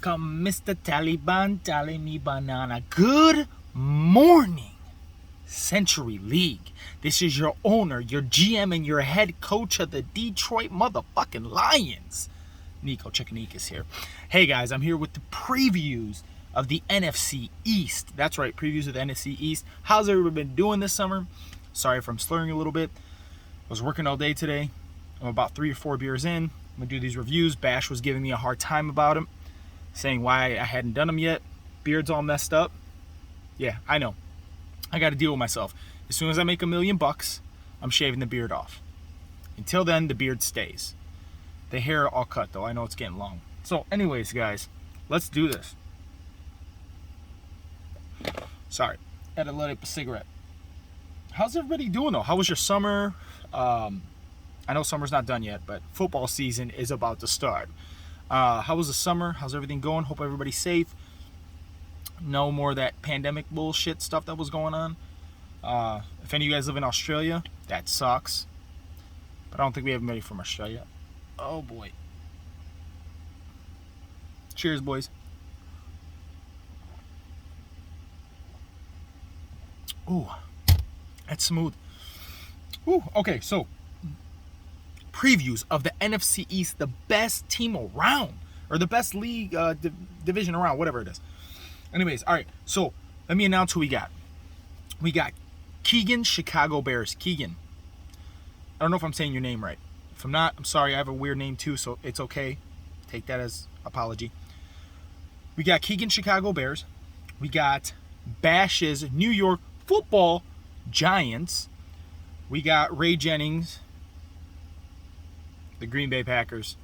Welcome, Mr. Taliban, tally me banana. Good morning, Century League. This is your owner, your GM, and your head coach of the Detroit motherfucking Lions. Nico Chikanikis here. Hey guys, I'm here with the previews of the NFC East. That's right, previews of the NFC East. How's everybody been doing this summer? Sorry if I'm slurring a little bit. I was working all day today. I'm about 3 or 4 beers in. I'm going to do these reviews. Bash was giving me a hard time about them, saying why I hadn't done them yet. Beard's all messed up. Yeah, I know. I got to deal with myself. As soon as I make $1 million, I'm shaving the beard off. Until then, the beard stays. The hair all cut, though. I know it's getting long. So, anyways, guys, let's do this. Sorry, had to light up a cigarette. How's everybody doing, though? How was your summer? I know summer's not done yet, but football season is about to start. How was the summer? How's everything going? Hope everybody's safe. No more of that pandemic bullshit stuff that was going on. If any of you guys live in Australia, that sucks. But I don't think we have anybody from Australia. Oh, boy. Cheers, boys. Ooh, that's smooth. Ooh, okay, so previews of the NFC East, the best team around, or the best league division around, whatever it is. Anyways, all right, so let me announce who we got. We got Keegan, Chicago Bears. Keegan, I don't know if I'm saying your name right. If I'm not, I'm sorry. I have a weird name too, so it's okay. Take that as apology. We got Keegan, Chicago Bears. We got Bash's New York Football Giants. We got Ray Jennings, the Green Bay Packers,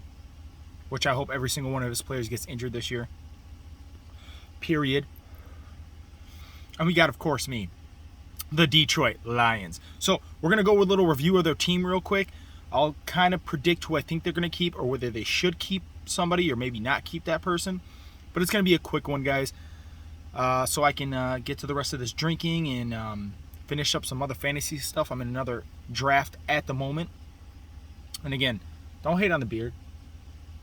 which I hope every single one of his players gets injured this year. Period. And we got, of course, me, the Detroit Lions. So we're going to go with a little review of their team real quick. I'll kind of predict who I think they're going to keep or whether they should keep somebody or maybe not keep that person. But it's going to be a quick one, guys, so I can get to the rest of this drinking and finish up some other fantasy stuff. I'm in another draft at the moment. And again, don't hate on the beard.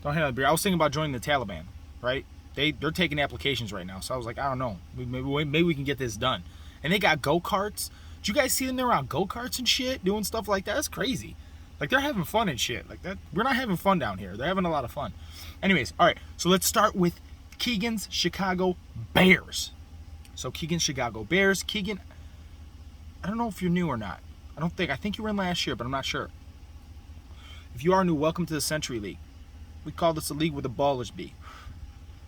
Don't hate on the beard. I was thinking about joining the Taliban, right? They're taking applications right now. So I was like, I don't know. Maybe we can get this done. And they got go-karts. Did you guys see them there on go-karts and shit? Doing stuff like that? That's crazy. Like, they're having fun and shit. Like, that. We're not having fun down here. They're having a lot of fun. Anyways, all right. So let's start with Keegan's Chicago Bears. So Keegan's Chicago Bears. Keegan, I don't know if you're new or not. I think you were in last year, but I'm not sure. If you are new, welcome to the Century League. We call this a league where the ballers be.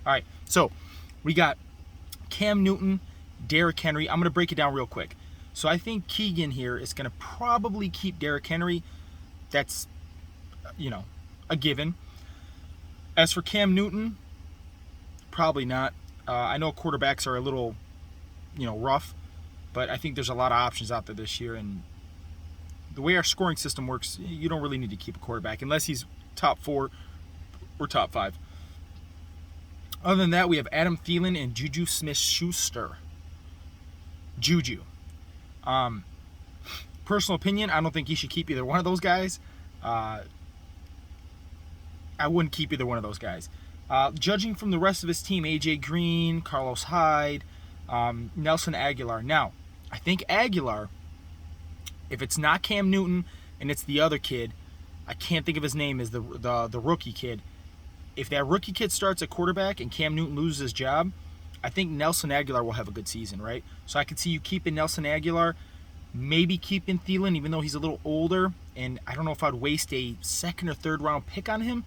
All right, so we got Cam Newton, Derrick Henry. I'm going to break it down real quick. So I think Keegan here is going to probably keep Derrick Henry. That's, a given. As for Cam Newton, probably not. I know quarterbacks are a little, rough, but I think there's a lot of options out there this year, and the way our scoring system works, you don't really need to keep a quarterback unless he's top 4 or top 5. Other than that, we have Adam Thielen and Juju Smith-Schuster. Juju. Personal opinion, I don't think you should keep either one of those guys. I wouldn't keep either one of those guys. Judging from the rest of his team, A.J. Green, Carlos Hyde, Nelson Aguilar. Now, I think Aguilar, if it's not Cam Newton and it's the other kid, I can't think of his name, is the rookie kid. If that rookie kid starts at quarterback and Cam Newton loses his job, I think Nelson Aguilar will have a good season, right? So I could see you keeping Nelson Aguilar, maybe keeping Thielen, even though he's a little older, and I don't know if I'd waste a 2nd or 3rd round pick on him.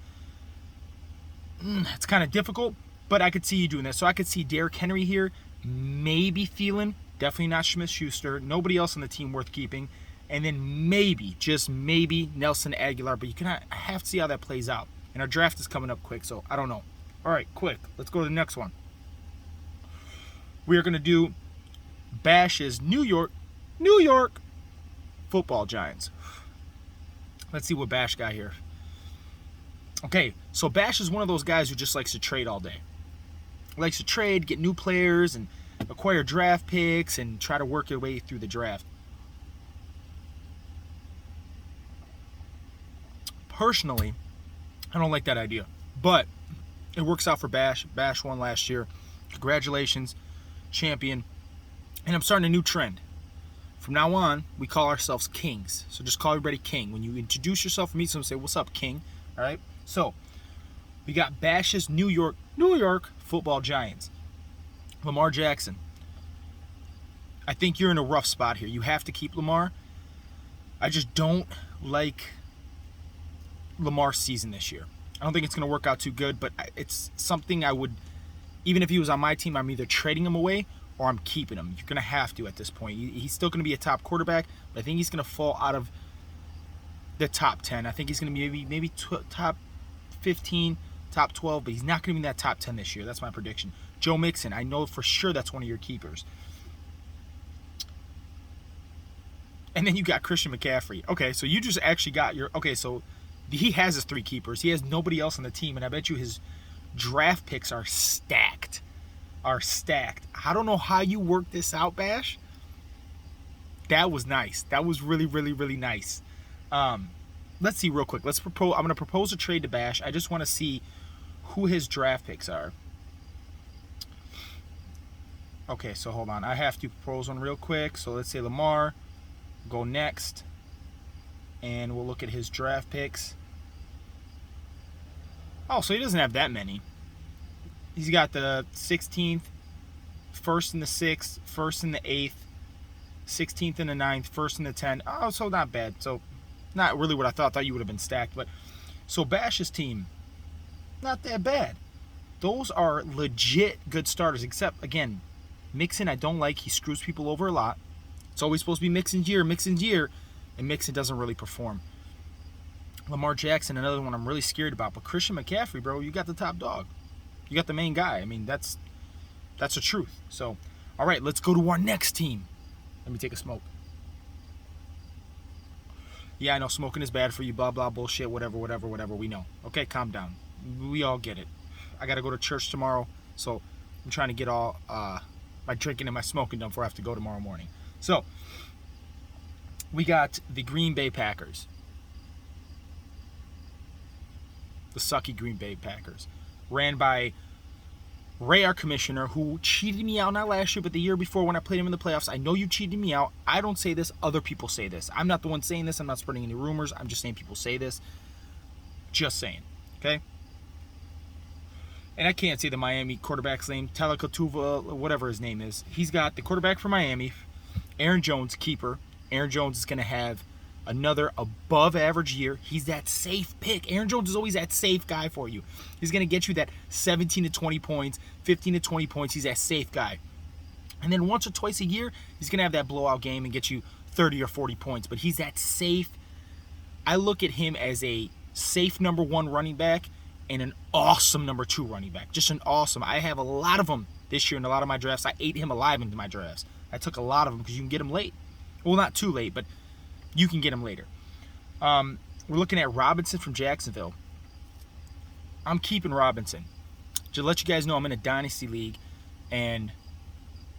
It's kind of difficult, but I could see you doing that. So I could see Derrick Henry here, maybe Thielen, definitely not Smith-Schuster, nobody else on the team worth keeping, and then maybe, just maybe, Nelson Aguilar, but I have to see how that plays out. And our draft is coming up quick, so I don't know. All right, quick. Let's go to the next one. We are going to do Bash's New York Football Giants. Let's see what Bash got here. Okay, so Bash is one of those guys who just likes to trade all day. Likes to trade, get new players, and acquire draft picks, and try to work your way through the draft. Personally, I don't like that idea. But It works out for Bash. Bash won last year. Congratulations, champion. And I'm starting a new trend. From now on, we call ourselves kings. So just call everybody king. When you introduce yourself and meet someone, say, "What's up, king?" All right? So we got Bash's New York football giants. Lamar Jackson. I think you're in a rough spot here. You have to keep Lamar. I just don't like Lamar's season this year. I don't think it's going to work out too good, but it's something I would, even if he was on my team, I'm either trading him away or I'm keeping him. You're going to have to at this point. He's still going to be a top quarterback, but I think he's going to fall out of the top 10. I think he's going to be maybe top 15, top 12, but he's not going to be in that top 10 this year. That's my prediction. Joe Mixon, I know for sure that's one of your keepers. And then you got Christian McCaffrey. Okay, so you just actually got your... Okay, so he has his 3 keepers. He has nobody else on the team, and I bet you his draft picks are stacked. I don't know how you work this out, Bash. That was nice. That was really, really, really nice. Let's see real quick. I'm going to propose a trade to Bash. I just want to see who his draft picks are. Okay, so hold on. I have to propose one real quick. So let's say Lamar. Go next. And we'll look at his draft picks. Oh, so he doesn't have that many. He's got the 16th, 1st and the 6th, 1st and the 8th, 16th and the 9th, 1st and the 10th. Oh, so not bad. So not really what I thought. I thought you would have been stacked. But so Bash's team, not that bad. Those are legit good starters. Except, again, Mixon I don't like. He screws people over a lot. It's always supposed to be Mixon's year, and Mixon doesn't really perform. Lamar Jackson, another one I'm really scared about. But Christian McCaffrey, bro, you got the top dog. You got the main guy. I mean, that's the truth. So, all right, let's go to our next team. Let me take a smoke. Yeah, I know smoking is bad for you, blah, blah, bullshit, whatever, we know. Okay, calm down. We all get it. I got to go to church tomorrow, so I'm trying to get all my drinking and my smoking done before I have to go tomorrow morning. So, we got the Green Bay Packers. The sucky Green Bay Packers. Ran by Ray, our commissioner, who cheated me out not last year, but the year before when I played him in the playoffs. I know you cheated me out. I don't say this. Other people say this. I'm not the one saying this. I'm not spreading any rumors. I'm just saying people say this. Just saying. Okay? And I can't say the Miami quarterback's name. Talakatuva, whatever his name is. He's got the quarterback for Miami. Aaron Jones, keeper. Aaron Jones is going to have another above average year. He's that safe pick. Aaron Jones is always that safe guy for you. He's going to get you that 17 to 20 points, 15 to 20 points. He's that safe guy. And then once or twice a year, he's going to have that blowout game and get you 30 or 40 points. But he's that safe. I look at him as a safe number 1 running back and an awesome number 2 running back. Just an awesome. I have a lot of them this year in a lot of my drafts. I ate him alive into my drafts. I took a lot of them because you can get him late. Well, not too late, but you can get him later. We're looking at Robinson from Jacksonville. I'm keeping Robinson. To let you guys know, I'm in a dynasty league, and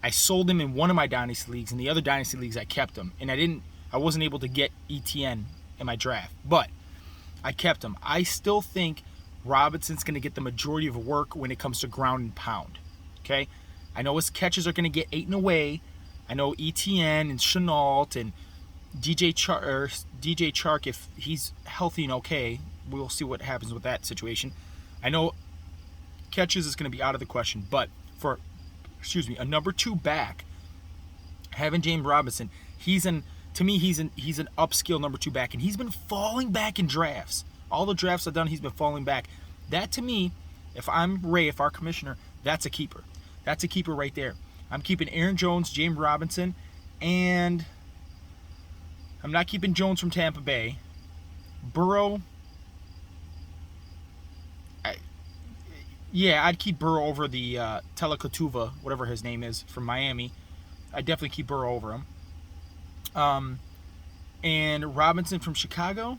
I sold him in one of my dynasty leagues. In the other dynasty leagues, I kept him, and I wasn't able to get ETN in my draft, but I kept him. I still think Robinson's going to get the majority of work when it comes to ground and pound. Okay, I know his catches are going to get eaten away. I know ETN and Chenault and DJ Chark, if he's healthy and okay, we'll see what happens with that situation. I know catches is going to be out of the question, but for a number 2 back, having James Robinson, he's an upscale number 2 back, and he's been falling back in drafts. All the drafts I've done, he's been falling back. That to me, if I'm Ray, if our commissioner, that's a keeper. That's a keeper right there. I'm keeping Aaron Jones, James Robinson, and I'm not keeping Jones from Tampa Bay. Burrow, I'd keep Burrow over the Talakatuva, whatever his name is, from Miami. I'd definitely keep Burrow over him. And Robinson from Chicago,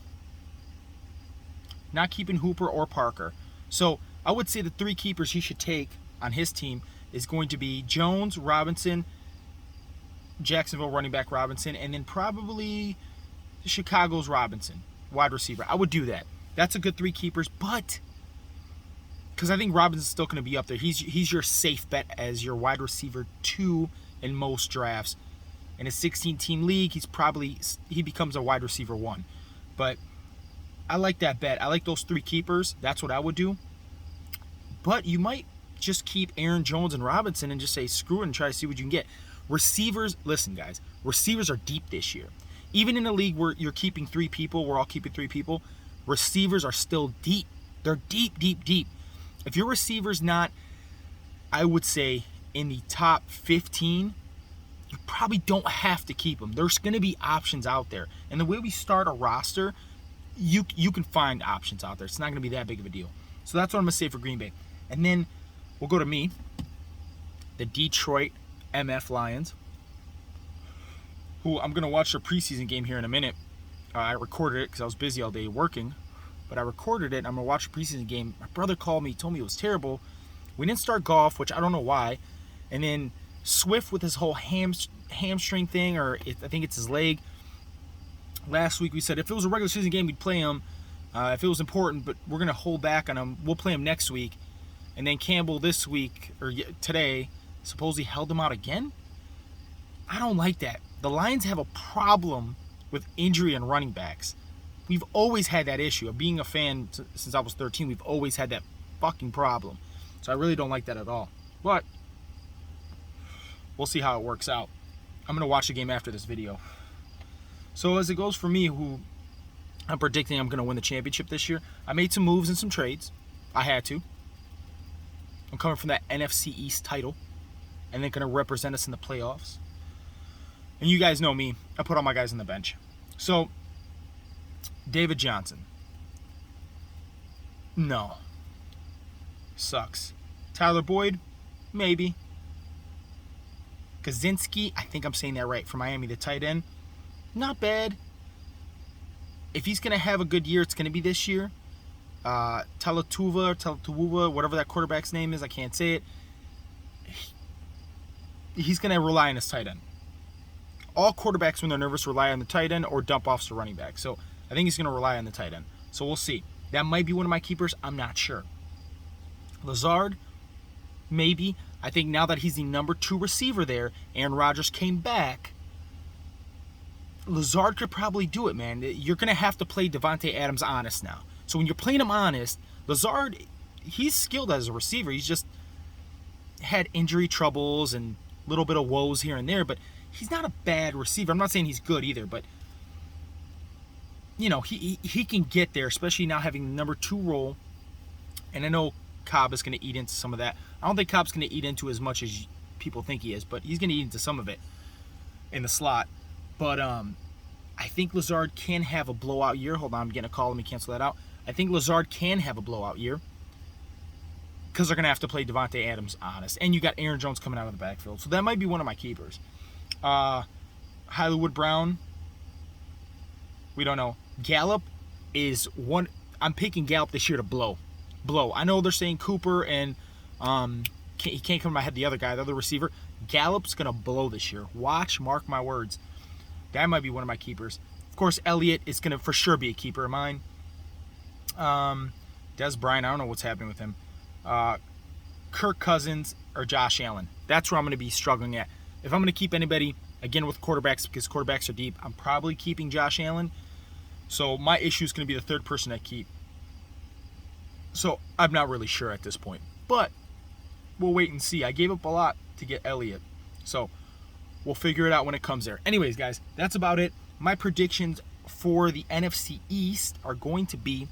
not keeping Hooper or Parker. So I would say the 3 keepers he should take on his team is going to be Jones, Robinson, Jacksonville running back Robinson, and then probably Chicago's Robinson, wide receiver. I would do that. That's a good 3 keepers, but because I think Robinson's still going to be up there. He's your safe bet as your wide receiver 2 in most drafts. In a 16-team league, he becomes a wide receiver 1. But I like that bet. I like those 3 keepers. That's what I would do. But you might just keep Aaron Jones and Robinson and just say screw it and try to see what you can get. Receivers, listen guys, receivers are deep this year. Even in a league where you're keeping 3 people, we're all keeping 3 people, receivers are still deep. They're deep, deep, deep. If your receiver's not, I would say, in the top 15, you probably don't have to keep them. There's going to be options out there. And the way we start a roster, you can find options out there. It's not going to be that big of a deal. So that's what I'm going to say for Green Bay. And then we'll go to me, the Detroit MF Lions, who I'm going to watch their preseason game here in a minute. I recorded it because I was busy all day working. But I recorded it. I'm going to watch the preseason game. My brother called me, told me it was terrible. We didn't start golf, which I don't know why. And then Swift with his whole hamstring thing, or I think it's his leg. Last week we said if it was a regular season game, we'd play him. If it was important, but we're going to hold back on him. We'll play him next week. And then Campbell this week, or today, supposedly held him out again. I don't like that. The Lions have a problem with injury and running backs. We've always had that issue. Of being a fan since I was 13, we've always had that fucking problem. So I really don't like that at all. But we'll see how it works out. I'm going to watch the game after this video. So as it goes for me, who I'm predicting I'm going to win the championship this year, I made some moves and some trades. I had to. I'm coming from that NFC East title, and they're going to represent us in the playoffs. And you guys know me. I put all my guys on the bench. So David Johnson. No. Sucks. Tyler Boyd? Maybe. Kaczynski, I think I'm saying that right, for Miami, the tight end. Not bad. If he's going to have a good year, it's going to be this year. Talatuva, whatever that quarterback's name is, I can't say it. He's going to rely on his tight end. All quarterbacks, when they're nervous, rely on the tight end or dump offs to running back. So I think he's going to rely on the tight end. So we'll see. That might be one of my keepers. I'm not sure. Lazard, maybe. I think now that he's the number 2 receiver there, Aaron Rodgers came back, Lazard could probably do it, man. You're going to have to play Devontae Adams honest now. So when you're playing him honest, Lazard, he's skilled as a receiver. He's just had injury troubles and a little bit of woes here and there, but he's not a bad receiver. I'm not saying he's good either, but you know, he can get there, especially now having the number 2 role. And I know Cobb is going to eat into some of that. I don't think Cobb's going to eat into as much as people think he is, but he's going to eat into some of it in the slot. But I think Lazard can have a blowout year. Hold on, I'm getting a call. Let me cancel that out. I think Lazard can have a blowout year because they're going to have to play Devontae Adams honest. And you got Aaron Jones coming out of the backfield. So that might be one of my keepers. Hollywood Brown, we don't know. Gallup is one. I'm picking Gallup this year to blow. I know they're saying Cooper and he can't come to my head, the other receiver. Gallup's going to blow this year. Mark my words. That might be one of my keepers. Of course, Elliott is going to for sure be a keeper of mine. Des Bryant, I don't know what's happening with him. Kirk Cousins or Josh Allen. That's where I'm going to be struggling at. If I'm going to keep anybody, again with quarterbacks, because quarterbacks are deep, I'm probably keeping Josh Allen. So my issue is going to be the third person I keep. So I'm not really sure at this point. But we'll wait and see. I gave up a lot to get Elliott. So we'll figure it out when it comes there. Anyways, guys, that's about it. My predictions for the NFC East are going to be...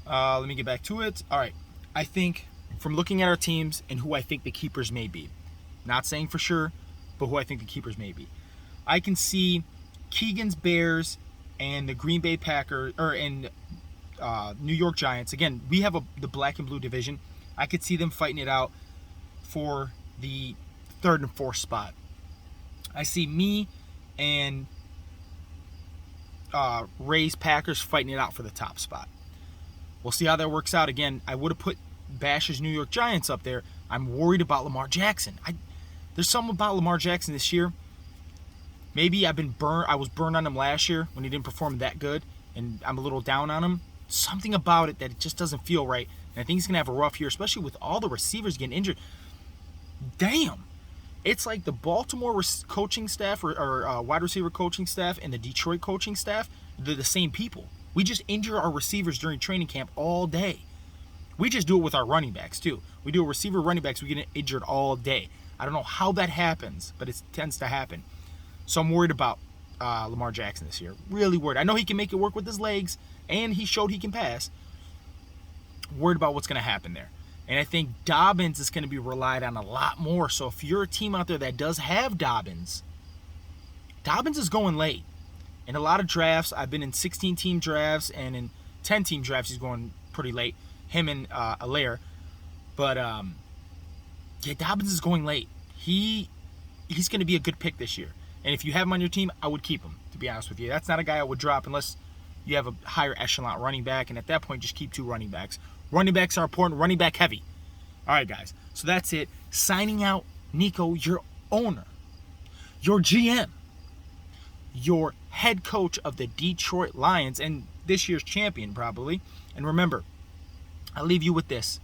let me get back to it. All right. I think from looking at our teams and who I think the keepers may be, not saying for sure, but who I think the keepers may be, I can see Keegan's Bears and the Green Bay Packers, and New York Giants. Again, we have the black and blue division. I could see them fighting it out for the 3rd and 4th spot. I see me and Rays Packers fighting it out for the top spot. We'll see how that works out. Again, I would have put Bash's New York Giants up there. I'm worried about Lamar Jackson. There's something about Lamar Jackson this year. Maybe I was burned on him last year when he didn't perform that good, and I'm a little down on him. Something about it that it just doesn't feel right. And I think he's going to have a rough year, especially with all the receivers getting injured. Damn. It's like the Baltimore coaching staff or wide receiver coaching staff and the Detroit coaching staff, they're the same people. We just injure our receivers during training camp all day. We just do it with our running backs, too. We do a receiver running backs, we get injured all day. I don't know how that happens, but it tends to happen. So I'm worried about Lamar Jackson this year. Really worried. I know he can make it work with his legs, and he showed he can pass. Worried about what's going to happen there. And I think Dobbins is going to be relied on a lot more. So if you're a team out there that does have Dobbins is going late. In a lot of drafts, I've been in 16-team drafts, and in 10-team drafts, he's going pretty late. Him and Allaire. But, yeah, Dobbins is going late. He's going to be a good pick this year. And if you have him on your team, I would keep him, to be honest with you. That's not a guy I would drop unless you have a higher echelon running back. And at that point, just keep 2 running backs. Running backs are important. Running back heavy. All right, guys. So that's it. Signing out, Nico, your owner, your GM, your head coach of the Detroit Lions, and this year's champion, probably. And remember, I'll leave you with this.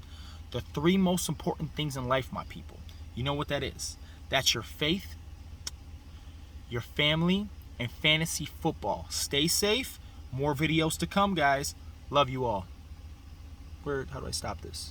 The 3 most important things in life, my people. You know what that is. That's your faith, your family, and fantasy football. Stay safe. More videos to come, guys. Love you all. How do I stop this?